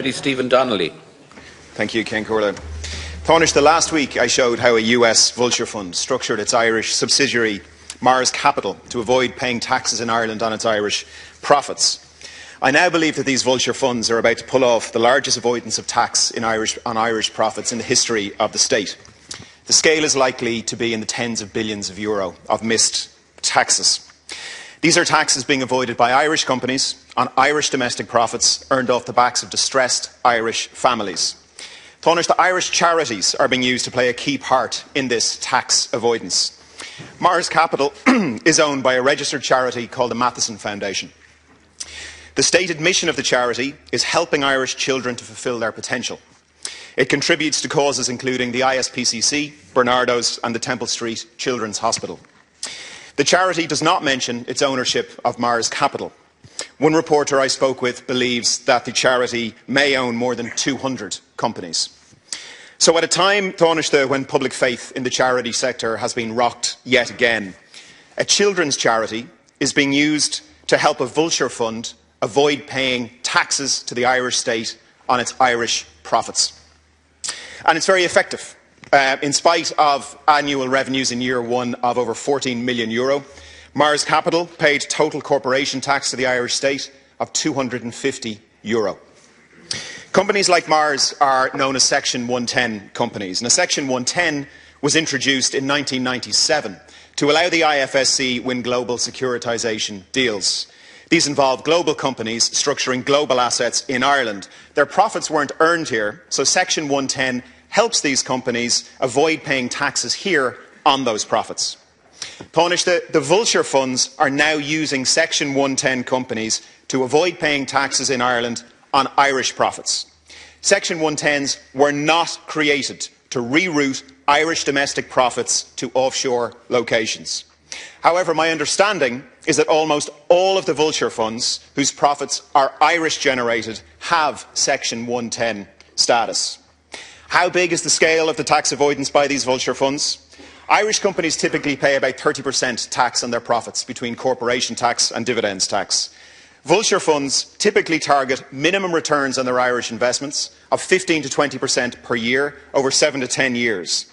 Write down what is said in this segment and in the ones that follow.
Deputy Stephen Donnelly. Thank you, Ken Corley. Tánaiste, last week I showed how a US vulture fund structured its Irish subsidiary Mars Capital to avoid paying taxes in Ireland on its Irish profits. I now believe that these vulture funds are about to pull off the largest avoidance of tax on Irish profits in the history of the state. The scale is likely to be in the tens of billions of euro of missed taxes. These are taxes being avoided by Irish companies on Irish domestic profits earned off the backs of distressed Irish families. Tánaiste, the Irish charities are being used to play a key part in this tax avoidance. Mars Capital is owned by a registered charity called the Matheson Foundation. The stated mission of the charity is helping Irish children to fulfil their potential. It contributes to causes including the ISPCC, Bernardo's and the Temple Street Children's Hospital. The charity does not mention its ownership of Mars Capital. One reporter I spoke with believes that the charity may own more than 200 companies. So at a time, Tánaiste, when public faith in the charity sector has been rocked yet again, a children's charity is being used to help a vulture fund avoid paying taxes to the Irish state on its Irish profits. And it's very effective. In spite of annual revenues in year one of over €14 million, Mars Capital paid total corporation tax to the Irish state of €250. Companies like Mars are known as Section 110 companies. Now, Section 110 was introduced in 1997 to allow the IFSC win global securitisation deals. These involve global companies structuring global assets in Ireland. Their profits weren't earned here, so Section 110 helps these companies avoid paying taxes here on those profits. Tánaiste, the vulture funds are now using Section 110 companies to avoid paying taxes in Ireland on Irish profits. Section 110s were not created to reroute Irish domestic profits to offshore locations. However, my understanding is that almost all of the vulture funds whose profits are Irish generated have Section 110 status. How big is the scale of the tax avoidance by these vulture funds? Irish companies typically pay about 30% tax on their profits between corporation tax and dividends tax. Vulture funds typically target minimum returns on their Irish investments of 15 to 20% per year over 7 to 10 years.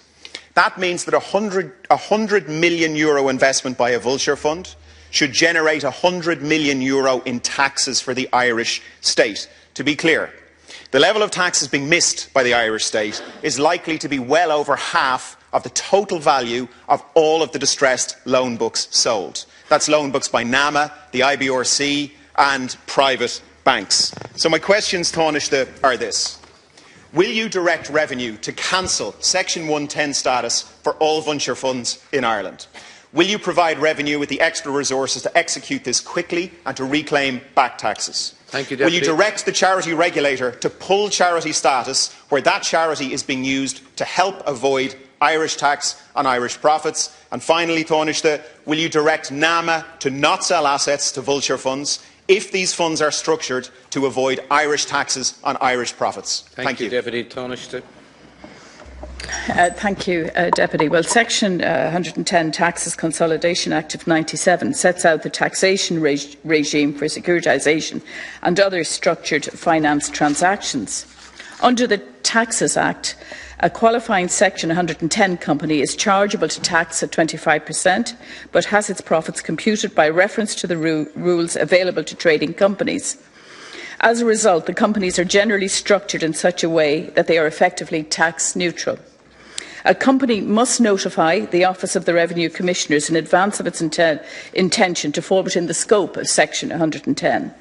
That means that a €100 million investment by a vulture fund should generate €100 million in taxes for the Irish state. To be clear, the level of taxes being missed by the Irish state is likely to be well over half of the total value of all of the distressed loan books sold. That's loan books by NAMA, the IBRC and private banks. So my questions, Tánaiste, are this. Will you direct revenue to cancel Section 110 status for all vulture funds in Ireland? Will you provide revenue with the extra resources to execute this quickly and to reclaim back taxes? Thank you, Will you direct the charity regulator to pull charity status where that charity is being used to help avoid Irish tax on Irish profits? And finally, Tánaiste, will you direct NAMA to not sell assets to vulture funds if these funds are structured to avoid Irish taxes on Irish profits? Thank you. Deputy Tánaiste. Thank you, Deputy. Well, Section 110 Taxes Consolidation Act of 1997 sets out the taxation regime for securitisation and other structured finance transactions. Under the Taxes Act, a qualifying Section 110 company is chargeable to tax at 25%, but has its profits computed by reference to the rules available to trading companies. As a result, the companies are generally structured in such a way that they are effectively tax neutral. A company must notify the Office of the Revenue Commissioners in advance of its intention to fall within the scope of Section 110.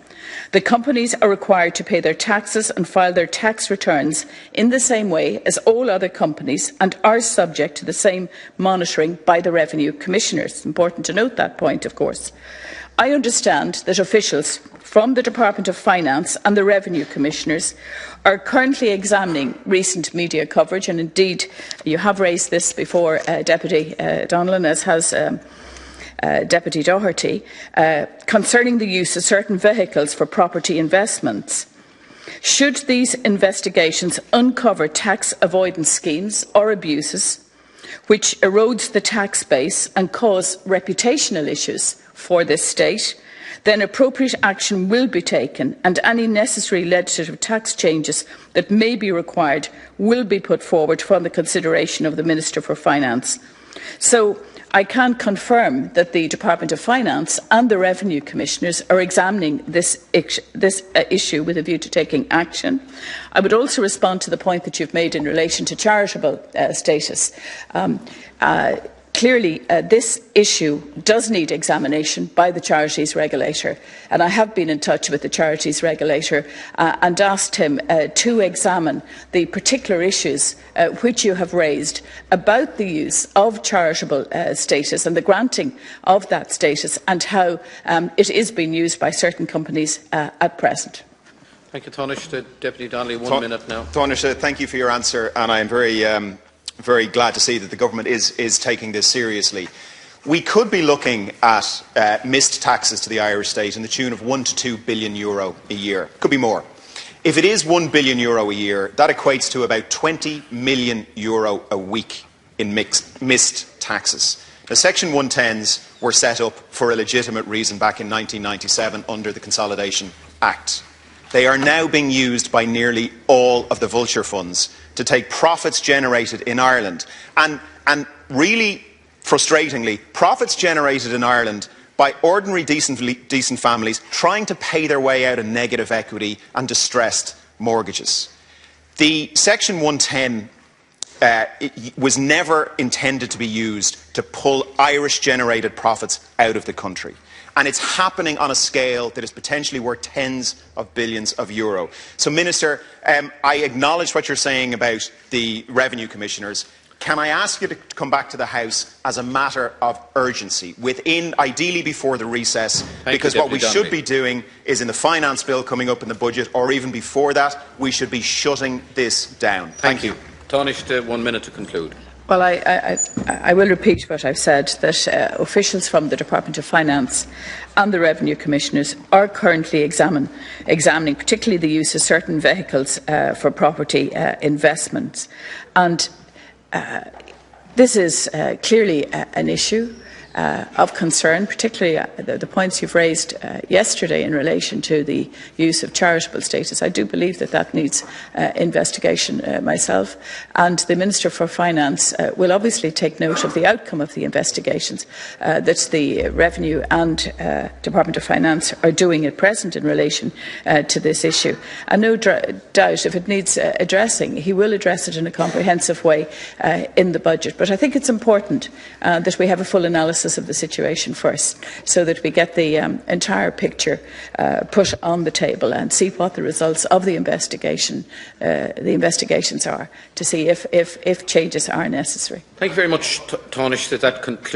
The companies are required to pay their taxes and file their tax returns in the same way as all other companies and are subject to the same monitoring by the Revenue Commissioners. It's important to note that point, of course. I understand that officials from the Department of Finance and the Revenue Commissioners are currently examining recent media coverage, and indeed you have raised this before Deputy Donnelly, as has Deputy Doherty, concerning the use of certain vehicles for property investments. Should these investigations uncover tax avoidance schemes or abuses which erodes the tax base and cause reputational issues for this state, then appropriate action will be taken and any necessary legislative tax changes that may be required will be put forward for the consideration of the Minister for Finance. So I can confirm that the Department of Finance and the Revenue Commissioners are examining this issue with a view to taking action. I would also respond to the point that you've made in relation to charitable status. Clearly, this issue does need examination by the Charities regulator, and I have been in touch with the Charities regulator and asked him to examine the particular issues which you have raised about the use of charitable status and the granting of that status and how it is being used by certain companies at present. Thank you, Taoiseach. Deputy Donnelly, 1 minute now. Taoiseach, thank you for your answer, and I am very glad to see that the government is taking this seriously. We could be looking at missed taxes to the Irish state in the tune of €1 to €2 billion a year. Could be more. If it is €1 billion a year, that equates to about €20 million a week in missed taxes. The Section 110s were set up for a legitimate reason back in 1997 under the Consolidation Act. They are now being used by nearly all of the vulture funds to take profits generated in Ireland. And really frustratingly, profits generated in Ireland by ordinary decent families trying to pay their way out of negative equity and distressed mortgages. The Section 110 was never intended to be used to pull Irish-generated profits out of the country. And it's happening on a scale that is potentially worth tens of billions of euro. So, Minister, I acknowledge what you're saying about the Revenue Commissioners. Can I ask you to come back to the House as a matter of urgency, ideally before the recess, because what we should be doing is in the finance bill coming up in the budget, or even before that, we should be shutting this down. Thank you. Taoiseach, 1 minute to conclude. Well, I will repeat what I've said, that officials from the Department of Finance and the Revenue Commissioners are currently examining particularly the use of certain vehicles for property investments. And this is clearly an issue of concern, particularly the points you've raised yesterday in relation to the use of charitable status. I do believe that needs investigation myself, and the Minister for Finance will obviously take note of the outcome of the investigations that the Revenue and Department of Finance are doing at present in relation to this issue. And no doubt, if it needs addressing, he will address it in a comprehensive way in the budget. But I think it's important that we have a full analysis of the situation first, so that we get the entire picture put on the table and see what the results of the investigations are, to see if changes are necessary. Thank you very much, Taoiseach. That concludes